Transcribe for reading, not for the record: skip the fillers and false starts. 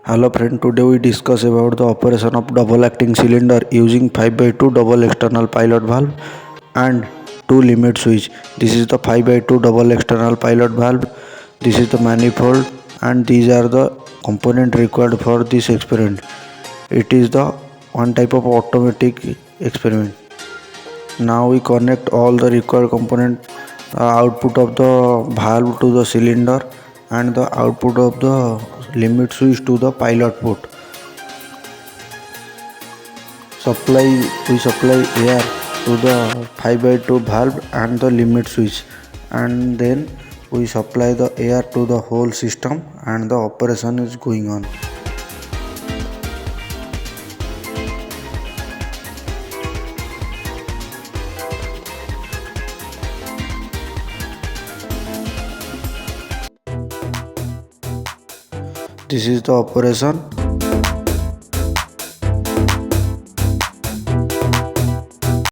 Hello friend, today we discuss about the operation of double acting cylinder using 5/2 double external pilot valve and 2 limit switch. This is the 5/2 double external pilot valve. This is the manifold and these are the component required for this experiment. It is the one type of automatic experiment. Now we connect all the required component, output of the valve to the cylinder and the output of the limit switch to the pilot port. We supply air to the 5/2 valve and the limit switch, and then we supply the air to the whole system and the operation is going on. This is the operation.